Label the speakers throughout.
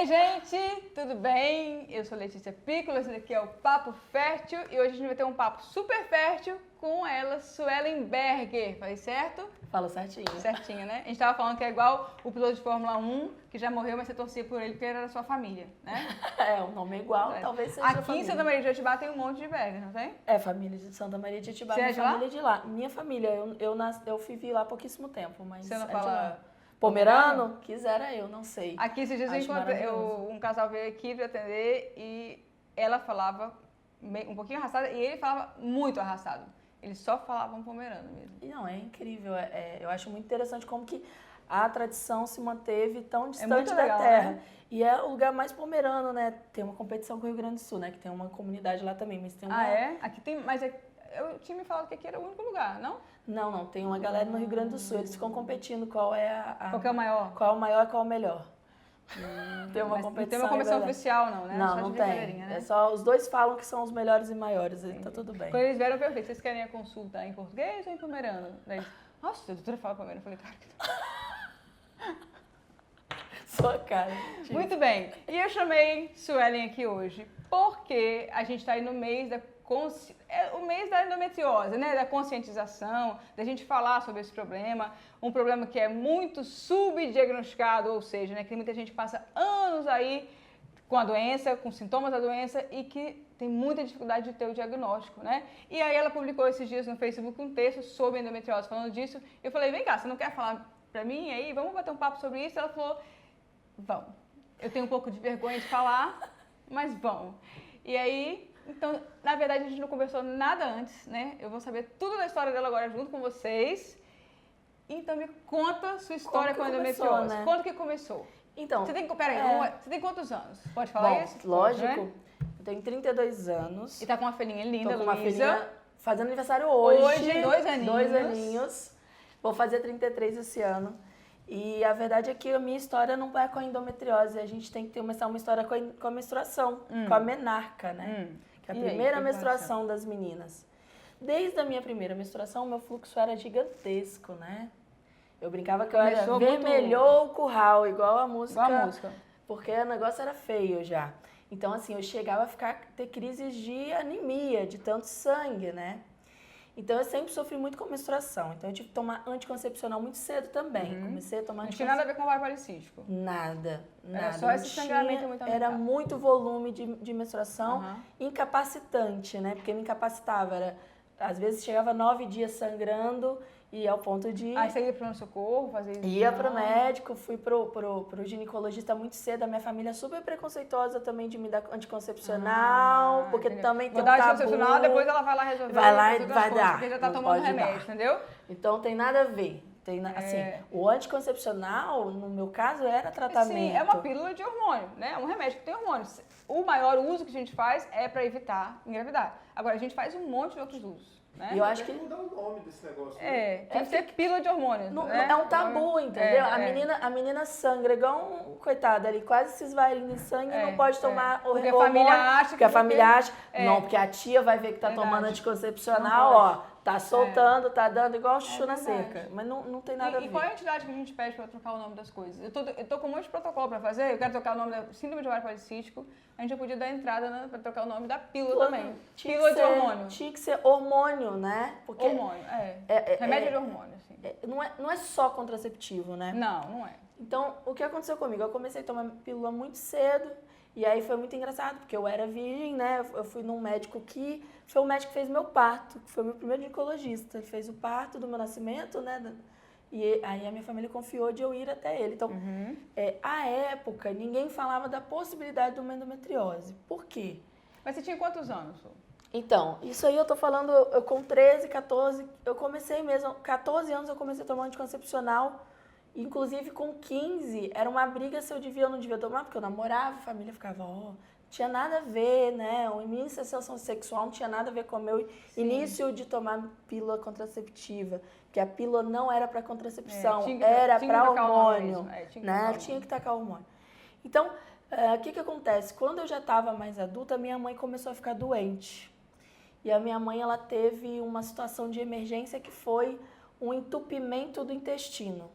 Speaker 1: Oi, gente, tudo bem? Eu sou Letícia Piccolo, esse daqui é o Papo Fértil e hoje a gente vai ter um papo super fértil com ela, Suelen Berger. Falei certo?
Speaker 2: Fala certinho.
Speaker 1: Certinho, né? A gente tava falando que é igual o piloto de Fórmula 1, que já morreu, mas você torcia por ele porque ele era da sua família, né?
Speaker 2: É, o nome é igual, talvez seja
Speaker 1: Aqui
Speaker 2: família.
Speaker 1: em Santa Maria de Jetibá tem um monte de Berger, não tem?
Speaker 2: É, família de Santa Maria de Jetibá,
Speaker 1: Você é
Speaker 2: minha
Speaker 1: de lá?
Speaker 2: família é de lá. Minha família, eu vivi lá há pouquíssimo tempo, mas
Speaker 1: Você não
Speaker 2: é de
Speaker 1: fala
Speaker 2: lá. Pomerano? Quisera eu, não sei.
Speaker 1: Aqui esses dias eu
Speaker 2: Acho
Speaker 1: encontrei,
Speaker 2: maravilhoso.
Speaker 1: um casal veio aqui para atender e ela falava um pouquinho arrastada e ele falava muito arrastado. Eles só falavam pomerano mesmo.
Speaker 2: E não, é incrível. Eu acho muito interessante como que a tradição se manteve tão distante
Speaker 1: muito
Speaker 2: da
Speaker 1: legal,
Speaker 2: terra.
Speaker 1: né?
Speaker 2: E é o lugar mais pomerano, né? Tem uma competição com o Rio Grande do Sul, né? Que tem uma comunidade lá também, mas tem uma...
Speaker 1: Ah, é? Aqui tem, mas eu tinha me falado que aqui era o único lugar, não?
Speaker 2: Não, tem uma galera no Rio Grande do Sul. Eles ficam competindo qual é
Speaker 1: Qual que é o maior?
Speaker 2: Qual é o maior e qual é o melhor. Tem uma
Speaker 1: Mas não
Speaker 2: competição.
Speaker 1: tem uma competição
Speaker 2: aí, galera.
Speaker 1: oficial, não, né?
Speaker 2: Não,
Speaker 1: Só
Speaker 2: não
Speaker 1: de
Speaker 2: tem.
Speaker 1: brincadeirinha, né?
Speaker 2: É só os dois falam que são os melhores e maiores, e tá tudo bem.
Speaker 1: Quando eles vieram, eu perguntei, vocês querem a consulta em português ou em pomerano? Daí eles, nossa, a doutora fala pomerano. Eu falei, claro que não.
Speaker 2: Sua cara.
Speaker 1: Muito bem. E eu chamei Suelen aqui hoje porque a gente está aí no mês o mês da endometriose, né? Da conscientização, da gente falar sobre esse problema. Um problema que é muito subdiagnosticado, ou seja, né? Que tem muita gente que passa anos aí com a doença, com sintomas da doença e que tem muita dificuldade de ter o diagnóstico, né? E aí ela publicou esses dias no Facebook um texto sobre endometriose falando disso. Eu falei, vem cá, você não quer falar pra mim aí? Vamos bater um papo sobre isso? Ela falou, vamos. Eu tenho um pouco de vergonha de falar, mas vamos. E aí, então, na verdade, a gente não conversou nada antes, né? Eu vou saber tudo da história dela agora junto com vocês. Então, me conta sua história com a endometriose.
Speaker 2: Né?
Speaker 1: Quando que começou?
Speaker 2: Então,
Speaker 1: Você tem quantos anos? Pode falar
Speaker 2: bom,
Speaker 1: isso?
Speaker 2: lógico.
Speaker 1: Né?
Speaker 2: Eu tenho 32 anos.
Speaker 1: E tá com uma filhinha linda,
Speaker 2: Tô com uma
Speaker 1: Luísa.
Speaker 2: filhinha fazendo aniversário hoje.
Speaker 1: Hoje, 2 aninhos.
Speaker 2: 2 aninhos. Vou fazer 33 esse ano. E a verdade é que a minha história não é com a endometriose. A gente tem que começar uma história com a menstruação, com a menarca, né? Que é a primeira menstruação das meninas. Desde a minha primeira menstruação, meu fluxo era gigantesco, né? Eu brincava que eu era vermelhou o curral, igual a música. Porque o negócio era feio já. Então, assim, eu chegava a ter crises de anemia, de tanto sangue, né? Então, eu sempre sofri muito com menstruação. Então, eu tive que tomar anticoncepcional muito cedo também. Comecei a tomar
Speaker 1: Não tinha nada a ver com ovário policístico?
Speaker 2: Nada.
Speaker 1: Era só esse sangramento muito aumentado.
Speaker 2: Era muito volume de menstruação incapacitante, né? Porque me incapacitava. Às vezes, chegava 9 dias sangrando e ao ponto de...
Speaker 1: Aí você ia para o socorro, fazer isso?
Speaker 2: Ia pro médico, fui pro ginecologista muito cedo. A minha família é super preconceituosa também de me dar anticoncepcional, porque também tem um tabu.
Speaker 1: Anticoncepcional, depois ela vai lá resolver.
Speaker 2: Vai lá e vai dar.
Speaker 1: Porque já tá tomando remédio, entendeu?
Speaker 2: Então tem nada a ver. Assim, o anticoncepcional, no meu caso, era tratamento.
Speaker 1: Sim, é uma pílula de hormônio, né? É um remédio que tem hormônios. O maior uso que a gente faz é para evitar engravidar. Agora, a gente faz um monte de outros usos. Né?
Speaker 2: E eu acho que
Speaker 3: mudar o nome desse negócio. Né?
Speaker 1: Tem que ser pílula de hormônios. Né?
Speaker 2: É um tabu, entendeu? A menina sangra igual coitada ali, quase se esvaindo em sangue, não pode tomar o
Speaker 1: porque
Speaker 2: hormônio.
Speaker 1: Porque a família acha.
Speaker 2: Não, porque a tia vai ver que tá tomando anticoncepcional, ó. Tá soltando, tá dando igual chuchu na seca. Mas não tem nada a ver.
Speaker 1: E qual é a entidade que a gente pede para trocar o nome das coisas? Eu tô com um monte de protocolo para fazer, eu quero trocar o nome da síndrome de ovário policístico. A gente já podia dar entrada para trocar o nome da pílula também. Pílula de hormônio.
Speaker 2: Tinha que ser hormônio, né?
Speaker 1: Porque hormônio, remédio de hormônio, assim.
Speaker 2: Não é só contraceptivo, né?
Speaker 1: Não é.
Speaker 2: Então, o que aconteceu comigo? Eu comecei a tomar pílula muito cedo. E aí foi muito engraçado, porque eu era virgem, né? Eu fui num médico que foi o médico que fez meu parto, que foi o meu primeiro ginecologista. Ele fez o parto do meu nascimento, né? E aí a minha família confiou de eu ir até ele. Então, à época, ninguém falava da possibilidade de uma endometriose. Por quê?
Speaker 1: Mas você tinha quantos anos?
Speaker 2: Então, isso aí eu tô falando, eu com 13, 14, eu comecei mesmo, 14 anos eu comecei a tomar anticoncepcional. Inclusive, com 15, era uma briga se eu devia ou não devia tomar, porque eu namorava, a família ficava, tinha nada a ver, né? A minha iniciação sexual não tinha nada a ver com o meu início de tomar pílula contraceptiva, que a pílula não era para contracepção, era para hormônio, né? Tinha que tacar hormônio. Então, o que acontece? Quando eu já estava mais adulta, minha mãe começou a ficar doente. E a minha mãe, ela teve uma situação de emergência que foi um entupimento do intestino.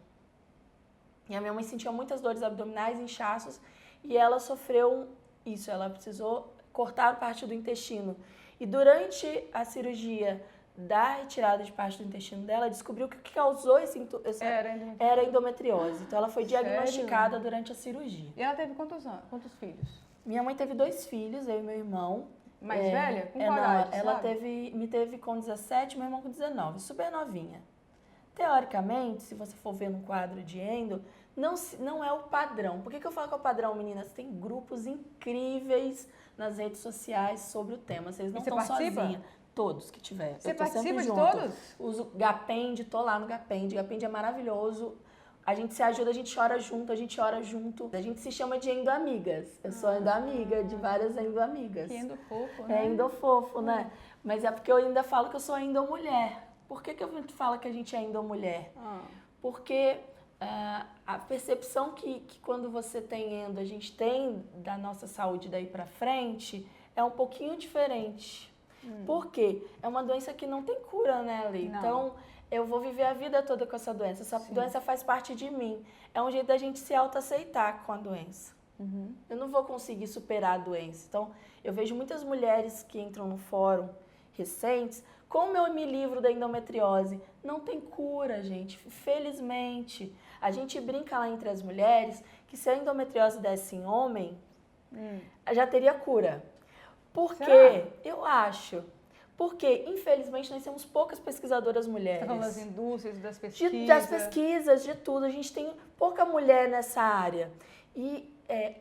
Speaker 2: E a minha mãe sentia muitas dores abdominais, inchaços, e ela sofreu isso, ela precisou cortar parte do intestino. E durante a cirurgia da retirada de parte do intestino dela, descobriu que o que causou era endometriose. Então ela foi diagnosticada durante a cirurgia.
Speaker 1: E ela teve quantos anos? Quantos filhos?
Speaker 2: Minha mãe teve 2 filhos, eu e meu irmão.
Speaker 1: Mais velha? Com qual
Speaker 2: não,
Speaker 1: idade,
Speaker 2: ela
Speaker 1: sabe?
Speaker 2: me teve com 17, meu irmão com 19, super novinha. Teoricamente, se você for ver no quadro de endo, não é o padrão. Por que eu falo que é o padrão, meninas? Tem grupos incríveis nas redes sociais sobre o tema. Vocês não estão sozinhas. Todos que tiver.
Speaker 1: Você
Speaker 2: eu tô
Speaker 1: participa
Speaker 2: sempre
Speaker 1: de
Speaker 2: junto.
Speaker 1: todos?
Speaker 2: Uso Gapend, tô lá no Gapend. Gapend é maravilhoso. A gente se ajuda, a gente chora junto, a gente ora junto. A gente se chama de endoamigas. Eu sou endoamiga de várias endoamigas.
Speaker 1: Que endofofo, né?
Speaker 2: É endofofo, né? Mas é porque eu ainda falo que eu sou endomulher. Por que eu falo que a gente é endomulher? Porque a percepção que quando você tem endo, a gente tem da nossa saúde daí pra frente é um pouquinho diferente. Por quê? É uma doença que não tem cura, né, Ali? Então, eu vou viver a vida toda com essa doença. Essa doença faz parte de mim. É um jeito da gente se autoaceitar com a doença. Eu não vou conseguir superar a doença. Então, eu vejo muitas mulheres que entram no fórum recentes, como eu me livro da endometriose. Não tem cura, gente. Felizmente. A gente brinca lá entre as mulheres que se a endometriose desse em homem, já teria cura. Por quê? Eu acho. Porque, infelizmente, nós temos poucas pesquisadoras mulheres.
Speaker 1: Você tá falando das indústrias, das pesquisas.
Speaker 2: Das pesquisas, de tudo. A gente tem pouca mulher nessa área. E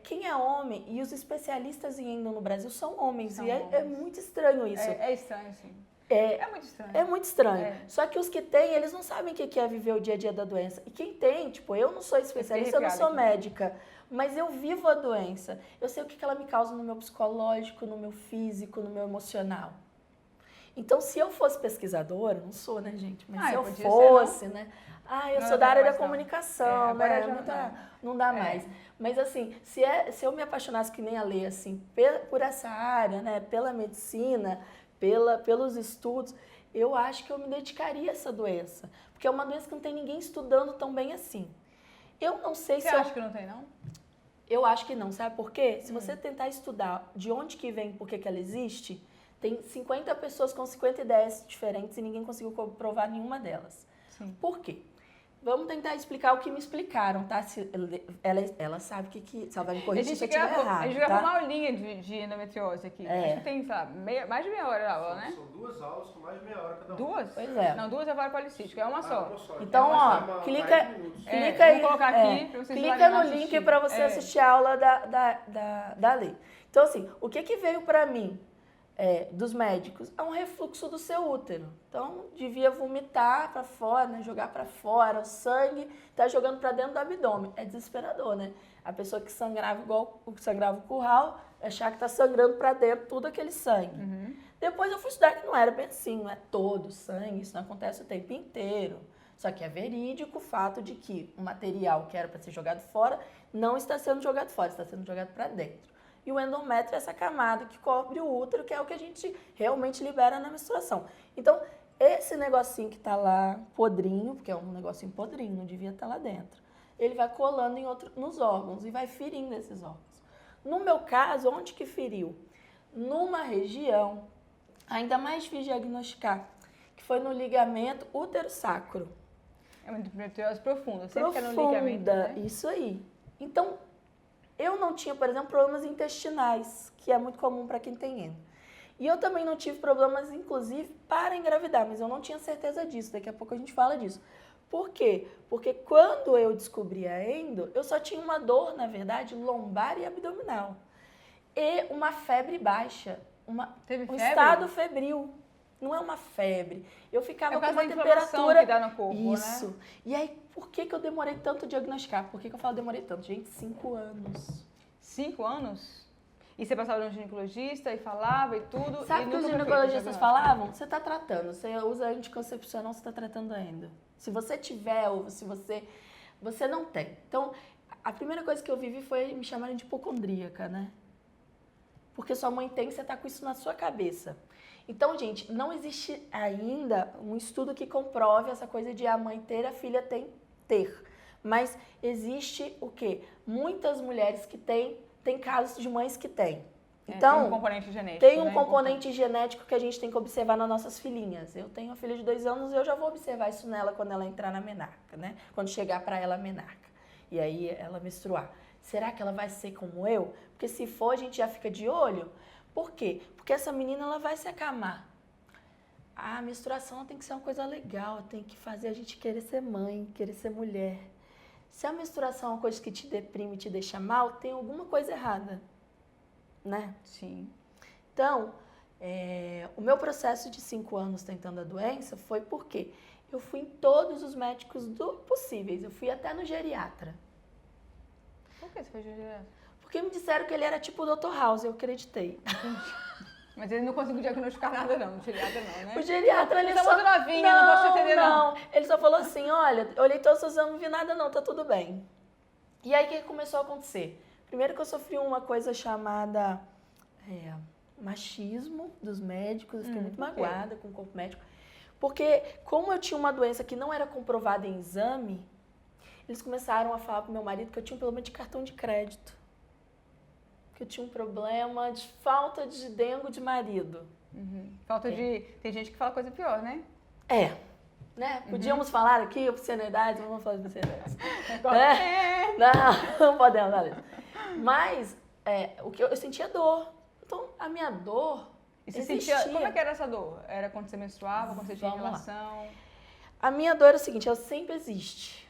Speaker 2: quem é homem, e os especialistas em endo no Brasil são homens. É muito estranho isso.
Speaker 1: É estranho, sim. É muito estranho.
Speaker 2: É muito estranho. Só que os que têm, eles não sabem o que é viver o dia a dia da doença. E quem tem, tipo, eu não sou especialista, eu não sou médica, mas eu vivo a doença. Eu sei o que ela me causa no meu psicológico, no meu físico, no meu emocional. Então, se eu fosse pesquisadora, não sou, né, gente? Mas se eu fosse, né? Eu sou da área da comunicação, né? Não dá mais. Mas, assim, se eu me apaixonasse que nem a Lê, assim, por essa área, né? Pela medicina, pelos estudos, eu acho que eu me dedicaria a essa doença. Porque é uma doença que não tem ninguém estudando tão bem assim. Eu não sei se...
Speaker 1: Você acha que não tem, não?
Speaker 2: Eu acho que não, sabe por quê? Se você tentar estudar de onde que vem, por que ela existe, tem 50 pessoas com 50 ideias diferentes e ninguém conseguiu comprovar nenhuma delas.
Speaker 1: Sim.
Speaker 2: Por quê? Vamos tentar explicar o que me explicaram, tá? Ela sabe o que... Se ela vai me corrigir se eu estiver errado,
Speaker 1: a gente gravou uma aulinha de endometriose aqui. Acho que tem, sabe, mais de meia hora de aula, né?
Speaker 3: São 2 aulas com mais de meia hora cada uma.
Speaker 1: 2?
Speaker 2: Pois é.
Speaker 1: Não, 2 é vara policística, é uma só.
Speaker 2: Então, clica aí.
Speaker 1: Vou colocar aqui pra vocês
Speaker 2: clica no
Speaker 1: assistir.
Speaker 2: link para você assistir a aula da Lê. Então, assim, o que veio para mim dos médicos? É um refluxo do seu útero. Então, devia vomitar para fora, né? Jogar para fora, o sangue tá jogando para dentro do abdômen. É desesperador, né? A pessoa que sangrava igual o que sangrava o curral, achar que tá sangrando para dentro tudo aquele sangue. Depois eu fui estudar que não era bem assim, não é todo o sangue, isso não acontece o tempo inteiro. Só que é verídico o fato de que o material que era para ser jogado fora não está sendo jogado fora, está sendo jogado para dentro. E o endométrio é essa camada que cobre o útero, que é o que a gente realmente libera na menstruação. Então, esse negocinho que está lá podrinho, porque é um negocinho podrinho, não devia estar lá dentro, ele vai colando nos órgãos e vai ferindo esses órgãos. No meu caso, onde que feriu? Numa região ainda mais difícil de diagnosticar, que foi no ligamento útero-sacro.
Speaker 1: É uma endometriose profunda, sempre que é no ligamento, né?
Speaker 2: Isso aí. Então, eu não tinha, por exemplo, problemas intestinais, que é muito comum para quem tem endo. E eu também não tive problemas, inclusive, para engravidar, mas eu não tinha certeza disso. Daqui a pouco a gente fala disso. Por quê? Porque quando eu descobri a endo, eu só tinha uma dor, na verdade, lombar e abdominal. E uma febre baixa.
Speaker 1: Teve febre?
Speaker 2: Estado febril. Não é uma febre. Eu ficava com uma temperatura...
Speaker 1: que dá no corpo,
Speaker 2: Isso. Né? E aí, por que eu demorei tanto a diagnosticar? Por que eu falo demorei tanto? Gente, 5 anos.
Speaker 1: 5 anos? E você passava no ginecologista e falava e tudo?
Speaker 2: Sabe o que os ginecologistas falavam? Você está tratando. Você usa anticoncepcional, você está tratando ainda. Se você tiver ou se você não tem. Então, a primeira coisa que eu vivi foi me chamarem de hipocondríaca, né? Porque sua mãe tem, você está com isso na sua cabeça. Então, gente, não existe ainda um estudo que comprove essa coisa de a mãe ter, a filha ter. Mas existe o quê? Muitas mulheres que têm tem casos de mães que têm.
Speaker 1: Tem
Speaker 2: Então,
Speaker 1: um componente genético.
Speaker 2: tem um
Speaker 1: né?
Speaker 2: componente genético que a gente tem que observar nas nossas filhinhas. Eu tenho uma filha de 2 anos e eu já vou observar isso nela quando ela entrar na menarca, né? Quando chegar para ela a menarca. E aí ela menstruar. Será que ela vai ser como eu? Porque se for, a gente já fica de olho. Por quê? Porque essa menina ela vai se acamar. A menstruação tem que ser uma coisa legal, tem que fazer a gente querer ser mãe, querer ser mulher. Se a menstruação é uma coisa que te deprime, te deixa mal, tem alguma coisa errada, né?
Speaker 1: Sim.
Speaker 2: Então, o meu processo de 5 anos tentando a doença foi porque eu fui em todos os médicos possíveis. Eu fui até no geriatra.
Speaker 1: Por que você fez direto?
Speaker 2: Porque me disseram que ele era tipo o Dr. House, eu acreditei.
Speaker 1: Mas ele não conseguiu diagnosticar nada não, não geriatra não, né?
Speaker 2: O geriatra, ele
Speaker 1: Você
Speaker 2: só...
Speaker 1: é muito novinha, não posso te atender não.
Speaker 2: Ele só falou assim, olha, eu olhei todos os seus exames, não vi nada não, tá tudo bem. E aí, o que começou a acontecer? Primeiro que eu sofri uma coisa chamada machismo dos médicos, eu fiquei muito magoada com o corpo médico. Porque, como eu tinha uma doença que não era comprovada em exame, eles começaram a falar pro meu marido que eu tinha um problema de cartão de crédito. Que eu tinha um problema de falta de dengo de marido.
Speaker 1: Falta de... Tem gente que fala coisa pior, né?
Speaker 2: Né? Podíamos falar aqui obscenidades, vamos falar de obscenidades.
Speaker 1: É.
Speaker 2: Não podemos falar isso. Mas o que eu sentia dor. Então, a minha dor
Speaker 1: E você
Speaker 2: existia.
Speaker 1: sentia... Como é que era essa dor? Era quando você menstruava, quando você tinha
Speaker 2: Vamos lá.
Speaker 1: relação?
Speaker 2: A minha dor é o seguinte, ela sempre existe.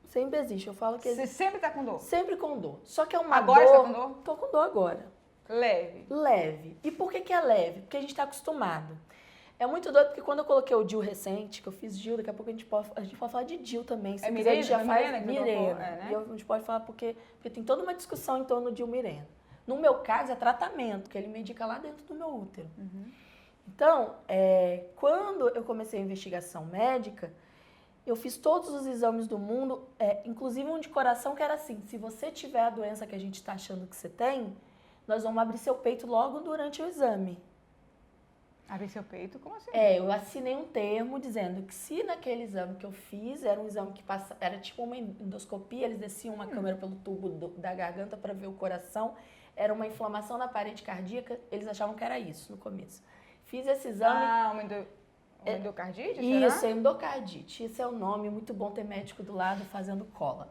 Speaker 2: Sempre existe. Eu falo que
Speaker 1: Você sempre tá com dor?
Speaker 2: sempre com dor. Só que é uma
Speaker 1: Agora
Speaker 2: dor...
Speaker 1: você tá com dor?
Speaker 2: Tô com dor agora.
Speaker 1: Leve.
Speaker 2: Leve. E por que é leve? Porque a gente tá acostumado. É muito doido porque quando eu coloquei o DIU recente, que eu fiz DIU, daqui a pouco a gente pode falar de DIU também. Se quiser, a gente já faz
Speaker 1: Mirena que você
Speaker 2: Mirena.
Speaker 1: colocou, né?
Speaker 2: E a gente pode falar porque tem toda uma discussão em torno do DIU Mirena. No meu caso, é tratamento, que ele medica lá dentro do meu útero. Então, quando eu comecei a investigação médica, eu fiz todos os exames do mundo, inclusive um de coração que era assim, se você tiver a doença que a gente está achando que você tem, nós vamos abrir seu peito logo durante o exame.
Speaker 1: Abrir seu peito? Como assim?
Speaker 2: Eu assinei um termo dizendo que se naquele exame que eu fiz, era um exame que era tipo uma endoscopia, eles desciam uma câmera pelo tubo da garganta para ver o coração, era uma inflamação na parede cardíaca, eles achavam que era isso no começo. Fiz esse exame...
Speaker 1: uma endocardite,
Speaker 2: Isso,
Speaker 1: será?
Speaker 2: endocardite. Esse é o nome, muito bom ter médico do lado fazendo cola.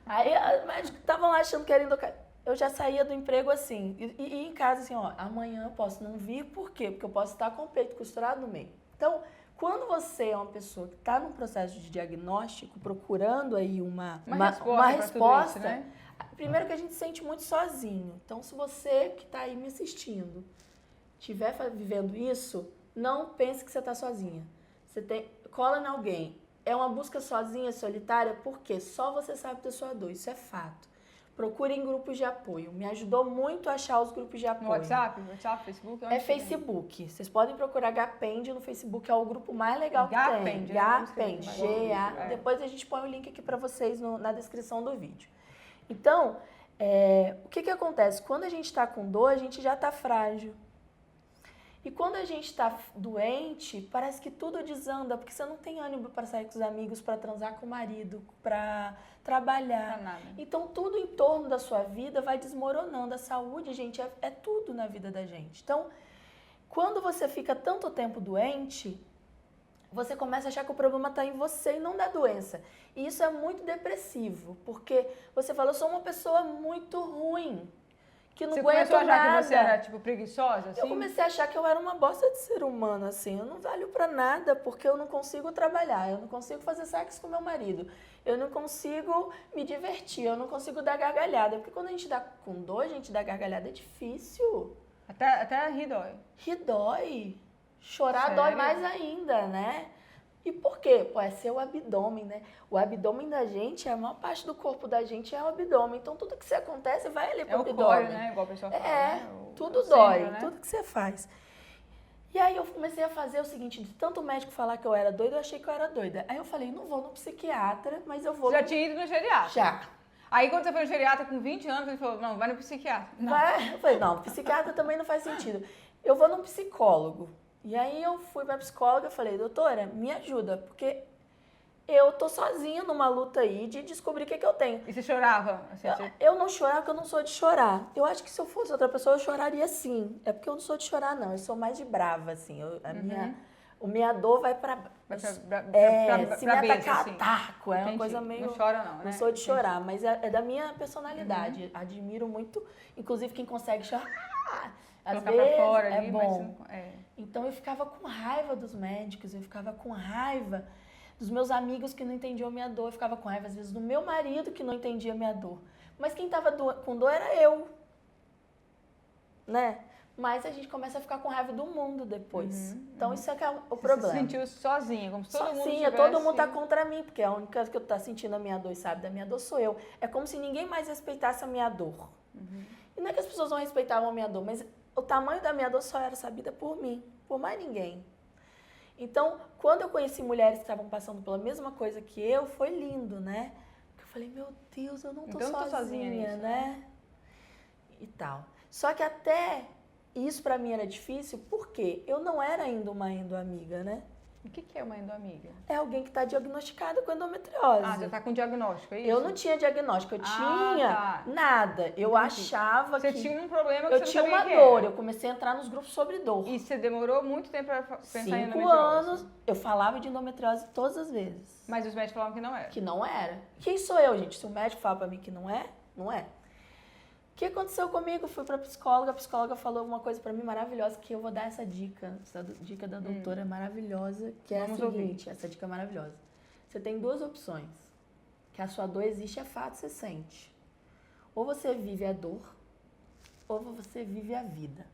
Speaker 2: Aí os médicos estavam lá achando que era endocardite. Eu já saía do emprego assim, e em casa assim, ó, amanhã eu posso não vir, por quê? Porque eu posso estar com o peito costurado no meio. Então, quando você é uma pessoa que está num processo de diagnóstico, procurando aí uma resposta,
Speaker 1: né?
Speaker 2: Primeiro que a gente se sente muito sozinho. Então, se você que está aí me assistindo estiver vivendo isso, não pense que você está sozinha. Cola em alguém. É uma busca sozinha, solitária, porque só você sabe da sua dor, isso é fato. Procurem grupos de apoio. Me ajudou muito a achar os grupos de apoio.
Speaker 1: No WhatsApp, Facebook?
Speaker 2: É Facebook. Vocês podem procurar Gapend no Facebook, é o grupo mais legal que tem.
Speaker 1: Gapend,
Speaker 2: Gapend,
Speaker 1: G-A.
Speaker 2: Depois a gente põe o link aqui para vocês na descrição do vídeo. Então, o que acontece? Quando a gente está com dor, a gente já está frágil. E quando a gente está doente, parece que tudo desanda, porque você não tem ânimo para sair com os amigos, para transar com o marido, para trabalhar.
Speaker 1: Pra nada.
Speaker 2: Então, tudo em torno da sua vida vai desmoronando. A saúde, gente, é tudo na vida da gente. Então, quando você fica tanto tempo doente, você começa a achar que o problema está em você e não da doença. E isso é muito depressivo, porque você fala, eu sou uma pessoa muito ruim, que não aguento nada.
Speaker 1: Você começou a achar que você era, tipo, preguiçosa, assim?
Speaker 2: Eu comecei a achar que eu era uma bosta de ser humano, assim. Eu não valho pra nada, porque eu não consigo trabalhar, eu não consigo fazer sexo com meu marido, eu não consigo me divertir, eu não consigo dar gargalhada. Porque quando a gente dá com dor, a gente dá gargalhada é difícil.
Speaker 1: Até rir dói.
Speaker 2: Rir dói. Chorar
Speaker 1: Sério?
Speaker 2: dói mais ainda, né? E por quê? É seu abdômen, né? O abdômen da gente, a maior parte do corpo da gente é o abdômen. Então, tudo que isso acontece vai ali pro abdômen.
Speaker 1: É o core, né? Igual o pessoal fala, né?
Speaker 2: Tudo
Speaker 1: centro,
Speaker 2: dói,
Speaker 1: né?
Speaker 2: tudo que você faz. E aí eu comecei a fazer o seguinte, de tanto médico falar que eu era doida, eu achei que eu era doida. Aí eu falei, não vou no psiquiatra, mas eu vou...
Speaker 1: Você já tinha ido no geriatra?
Speaker 2: Já.
Speaker 1: Aí quando você foi no geriatra com 20 anos, ele falou, não, vai no psiquiatra. Não.
Speaker 2: Eu falei, não, psiquiatra também não faz sentido. Eu vou num psicólogo. E aí eu fui pra psicóloga e falei, doutora, me ajuda, porque eu tô sozinha numa luta aí de descobrir o que eu tenho.
Speaker 1: E você chorava? Assim,
Speaker 2: Eu não chorava porque eu não sou de chorar. Eu acho que se eu fosse outra pessoa, eu choraria sim. É porque eu não sou de chorar, não. Eu sou mais de brava, assim. Minha dor vai pra... se me atacar,
Speaker 1: assim.
Speaker 2: Ataco. É
Speaker 1: Entendi.
Speaker 2: uma coisa meio...
Speaker 1: Não chora não, né?
Speaker 2: Não sou de chorar, mas é da minha personalidade. Admiro muito, inclusive, quem consegue chorar. Às
Speaker 1: Colocar
Speaker 2: vezes
Speaker 1: pra fora
Speaker 2: é
Speaker 1: ali,
Speaker 2: bom.
Speaker 1: mas...
Speaker 2: Então eu ficava com raiva dos médicos, eu ficava com raiva dos meus amigos que não entendiam a minha dor, eu ficava com raiva às vezes do meu marido que não entendia a minha dor. Mas quem estava com dor era eu, né? Mas a gente começa a ficar com raiva do mundo depois. Então isso é que é o problema.
Speaker 1: Você se sentiu sozinha, como se todo mundo
Speaker 2: Sozinha, todo mundo tá contra mim, porque a única que eu tá sentindo a minha dor e sabe da minha dor sou eu. É como se ninguém mais respeitasse a minha dor. E não é que as pessoas não respeitavam a minha dor, mas o tamanho da minha dor só era sabida por mim, por mais ninguém. Então, quando eu conheci mulheres que estavam passando pela mesma coisa que eu, foi lindo, né? Porque eu falei, meu Deus, eu não tô sozinha nisso, né? E tal. Só que até isso pra mim era difícil, porque eu não era ainda uma endoamiga, né?
Speaker 1: O que é uma endoamiga?
Speaker 2: É alguém que está diagnosticado com endometriose.
Speaker 1: Ah, você tá com diagnóstico, é isso?
Speaker 2: Eu não tinha diagnóstico, eu tinha nada. Eu achava que...
Speaker 1: Você tinha um problema que
Speaker 2: eu
Speaker 1: você
Speaker 2: tinha
Speaker 1: não
Speaker 2: uma
Speaker 1: sabia que
Speaker 2: dor,
Speaker 1: era.
Speaker 2: eu comecei a entrar nos grupos sobre dor.
Speaker 1: E você demorou muito tempo para pensar em
Speaker 2: 5
Speaker 1: endometriose?
Speaker 2: anos, eu falava de endometriose todas as vezes.
Speaker 1: Mas os médicos falavam que não era.
Speaker 2: Que não era. Quem sou eu, gente? Se o médico fala pra mim que não é, não é. O que aconteceu comigo? Eu fui pra psicóloga, a psicóloga falou uma coisa pra mim maravilhosa, que eu vou dar essa dica da doutora maravilhosa, que é
Speaker 1: Vamos
Speaker 2: a seguinte, essa dica maravilhosa. Você tem 2 opções, que a sua dor existe, é fato, você sente. Ou você vive a dor, ou você vive a vida.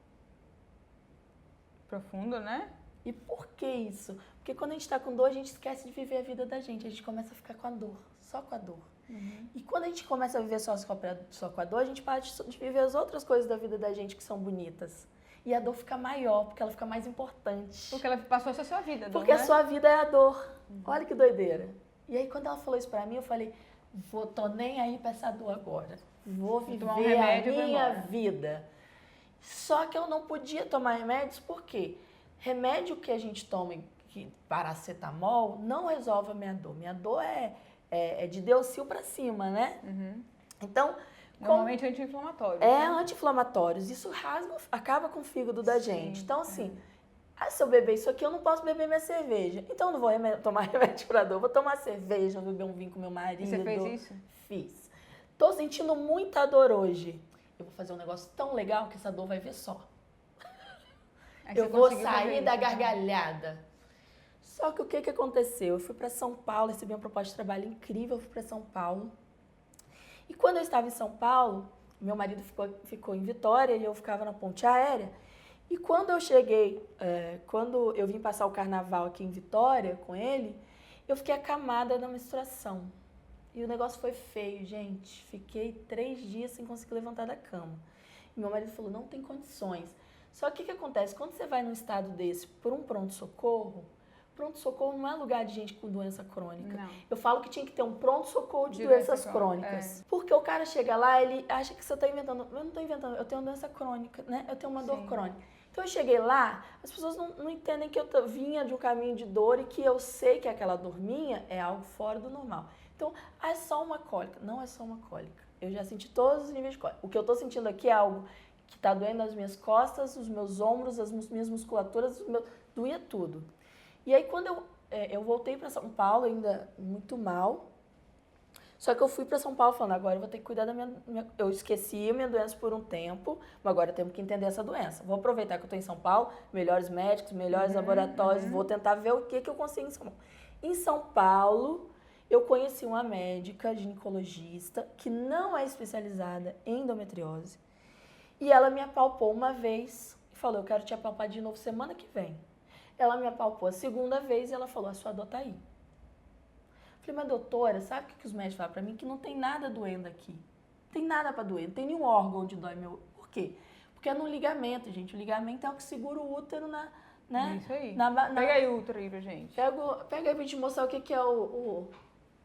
Speaker 1: Profundo, né?
Speaker 2: E por que isso? Porque quando a gente tá com dor, a gente esquece de viver a vida da gente, a gente começa a ficar com a dor, só com a dor. E quando a gente começa a viver só com a dor, a gente para de viver as outras coisas da vida da gente que são bonitas. E a dor fica maior, porque ela fica mais importante.
Speaker 1: Porque ela passou a ser a sua vida,
Speaker 2: Porque
Speaker 1: né?
Speaker 2: a sua vida é a dor. Olha que doideira. E aí quando ela falou isso pra mim, eu falei, tô nem aí pra essa dor agora. Vou viver
Speaker 1: tomar um remédio,
Speaker 2: a minha vida. Só que eu não podia tomar remédios, por quê? Remédio que a gente toma, paracetamol, não resolve a minha dor. Minha dor é de Delcil pra cima, né? Então,
Speaker 1: normalmente é anti-inflamatório.
Speaker 2: É anti-inflamatórios. Isso acaba com o fígado da gente. Então, assim, se eu beber isso aqui, eu não posso beber minha cerveja. Então, eu não vou tomar remédio pra dor. Vou tomar cerveja, vou beber um vinho com meu marido.
Speaker 1: E você fez isso?
Speaker 2: Fiz. Tô sentindo muita dor hoje. Eu vou fazer um negócio tão legal que essa dor vai ver só. Eu vou sair da gargalhada. Só que o que aconteceu? Eu fui para São Paulo, recebi uma proposta de trabalho incrível, eu fui para São Paulo. E quando eu estava em São Paulo, meu marido ficou em Vitória e eu ficava na ponte aérea. E quando eu cheguei, quando eu vim passar o carnaval aqui em Vitória com ele, eu fiquei acamada na menstruação. E o negócio foi feio, gente. Fiquei 3 dias sem conseguir levantar da cama. E meu marido falou, não tem condições. Só que o que acontece? Quando você vai num estado desse por um pronto-socorro não é lugar de gente com doença crônica.
Speaker 1: Não.
Speaker 2: Eu falo que tinha que ter um pronto-socorro de doenças crônicas. Porque o cara chega lá, ele acha que você está inventando. Eu não estou inventando, eu tenho uma doença crônica, né? Eu tenho uma dor crônica. Então eu cheguei lá, as pessoas não entendem que eu vinha de um caminho de dor e que eu sei que aquela dor minha é algo fora do normal. Então, é só uma cólica. Não é só uma cólica. Eu já senti todos os níveis de cólica. O que eu estou sentindo aqui é algo que está doendo as minhas costas, os meus ombros, as minhas musculaturas, doía tudo. E aí, quando eu voltei para São Paulo, ainda muito mal, só que eu fui para São Paulo falando, agora eu vou ter que cuidar da minha... Eu esqueci a minha doença por um tempo, mas agora eu tenho que entender essa doença. Vou aproveitar que eu estou em São Paulo, melhores médicos, melhores laboratórios, vou tentar ver o que eu consigo em São Paulo. Em São Paulo, eu conheci uma médica ginecologista que não é especializada em endometriose, e ela me apalpou uma vez e falou, eu quero te apalpar de novo semana que vem. Ela me apalpou a segunda vez e ela falou, a sua dor tá aí. Eu falei, mas doutora, sabe o que os médicos falam pra mim? Que não tem nada doendo aqui. Não tem nada pra doer, não tem nenhum órgão onde dói meu... Por quê? Porque é no ligamento, gente. O ligamento é o que segura o útero né?
Speaker 1: Isso aí.
Speaker 2: Pega
Speaker 1: aí o útero aí pra gente.
Speaker 2: Pega aí pra gente mostrar o que é o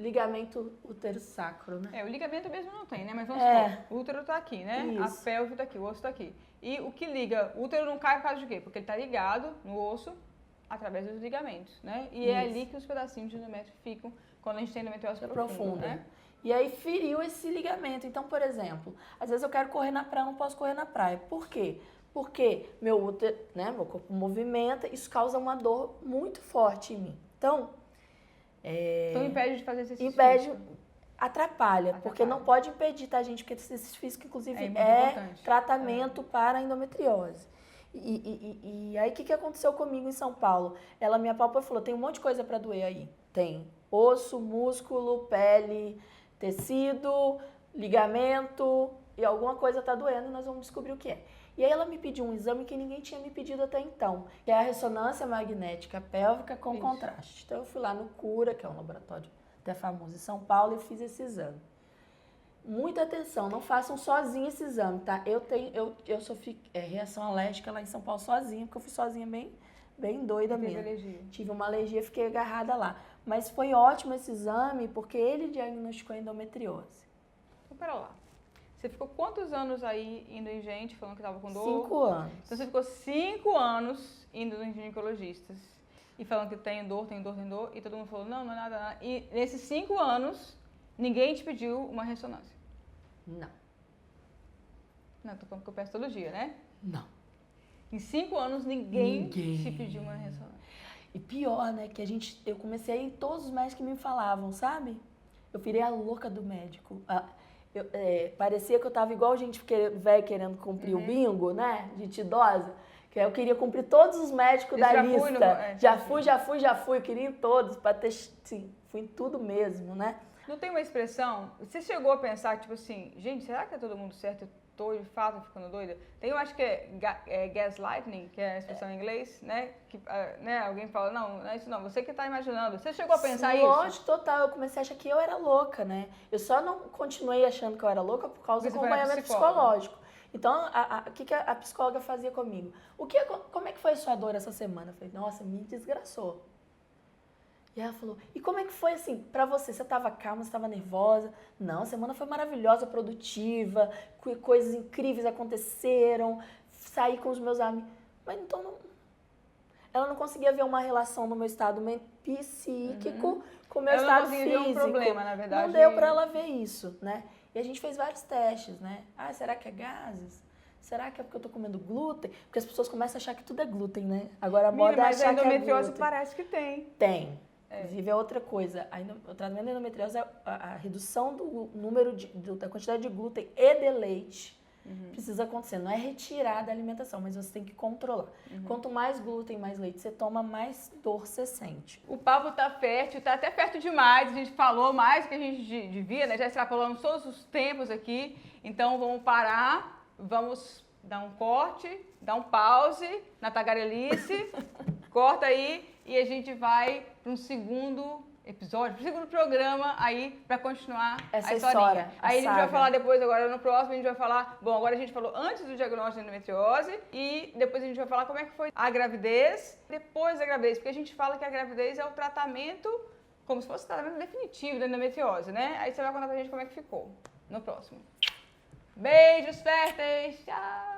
Speaker 2: ligamento útero-sacro, né?
Speaker 1: O ligamento mesmo não tem, né? Mas vamos supor, o útero tá aqui, né?
Speaker 2: Isso.
Speaker 1: A pelve tá aqui, o osso tá aqui. E o que liga, o útero não cai por causa de quê? Porque ele tá ligado no osso através dos ligamentos, né? E é ali que os pedacinhos de endométrio ficam quando a gente tem endometriose profunda, né?
Speaker 2: E aí feriu esse ligamento. Então, por exemplo, às vezes eu quero correr na praia, eu não posso correr na praia. Por quê? Porque meu útero, né, meu corpo movimenta, isso causa uma dor muito forte em mim. Então,
Speaker 1: Então impede de fazer exercício
Speaker 2: impede,
Speaker 1: físico.
Speaker 2: atrapalha, porque não pode impedir, tá, gente? Porque exercício físico, inclusive,
Speaker 1: muito
Speaker 2: é
Speaker 1: importante.
Speaker 2: tratamento para a endometriose. E aí, o que aconteceu comigo em São Paulo? Ela me apalpou e falou, tem um monte de coisa para doer aí. Tem osso, músculo, pele, tecido, ligamento e alguma coisa tá doendo e nós vamos descobrir o que é. E aí ela me pediu um exame que ninguém tinha me pedido até então, que é a ressonância magnética pélvica com contraste. Então eu fui lá no Cura, que é um laboratório até famoso em São Paulo, e fiz esse exame. Muita atenção, não façam sozinho esse exame, tá? Eu sofri reação alérgica lá em São Paulo sozinha, porque eu fui sozinha bem doida mesmo. Tive uma alergia, fiquei agarrada lá. Mas foi ótimo esse exame, porque ele diagnosticou endometriose.
Speaker 1: Então, pera lá. Você ficou quantos anos aí indo em gente, falando que estava com dor?
Speaker 2: 5 anos.
Speaker 1: Então você ficou 5 anos indo nos ginecologistas e falando que tem dor, e todo mundo falou, não é nada. E nesses 5 anos, ninguém te pediu uma ressonância?
Speaker 2: Não.
Speaker 1: Não, tô falando que eu peço todo dia, né?
Speaker 2: Não.
Speaker 1: Em 5 anos, ninguém te pediu uma ressonância.
Speaker 2: E pior, né, que eu comecei a ir em todos os médicos que me falavam, sabe? Eu virei a louca do médico. Parecia que eu tava igual gente velha querendo cumprir o bingo, né? Gente idosa. Que eu queria cumprir todos os médicos da lista. Já fui. Eu queria ir em todos, pra ter, sim, fui em tudo mesmo, né?
Speaker 1: Não tem uma expressão? Você chegou a pensar, tipo assim, gente, será que é todo mundo certo? Eu tô de fato ficando doida? Tem, eu acho que é gaslighting, que é a expressão em inglês, né? Que, né? Alguém fala, não é isso não, você que tá imaginando. Você chegou a pensar isso?
Speaker 2: Lógico, total. Eu comecei a achar que eu era louca, né? Eu só não continuei achando que eu era louca por causa do acompanhamento psicológico. Então, o que a psicóloga fazia comigo? Como é que foi a sua dor essa semana? Eu falei, nossa, me desgraçou. E ela falou, e como é que foi assim, pra você? Você tava calma, você tava nervosa? Não, a semana foi maravilhosa, produtiva, coisas incríveis aconteceram, saí com os meus amigos. Mas então, ela não conseguia ver uma relação no meu estado psíquico com o meu estado físico. Ela não conseguia ver um problema, na verdade. Não deu pra ela ver isso, né? E a gente fez vários testes, né? Ah, será que é gases? Será que é porque eu tô comendo glúten? Porque as pessoas começam a achar que tudo é glúten, né? Agora a moda é achar que é glúten. Mas a endometriose
Speaker 1: parece que tem.
Speaker 2: Tem. Inclusive é outra coisa. O tratamento da endometriose é a redução do número da quantidade de glúten e de leite. Precisa acontecer. Não é retirar da alimentação, mas você tem que controlar. Quanto mais glúten, mais leite você toma, mais dor você sente.
Speaker 1: O papo tá fértil, tá até perto demais. A gente falou mais do que a gente devia, né? Já extrapolamos todos os tempos aqui. Então vamos parar, vamos dar um corte, dar um pause na tagarelice. Corta aí e a gente vai para um segundo episódio, para o segundo programa aí para continuar
Speaker 2: essa
Speaker 1: a
Speaker 2: história.
Speaker 1: Aí a gente vai falar depois, agora no próximo, a gente vai falar... Bom, agora a gente falou antes do diagnóstico de endometriose e depois a gente vai falar como é que foi a gravidez, depois da gravidez, porque a gente fala que a gravidez é o tratamento, como se fosse o tratamento definitivo da endometriose, né? Aí você vai contar pra gente como é que ficou no próximo. Beijos férteis, tchau!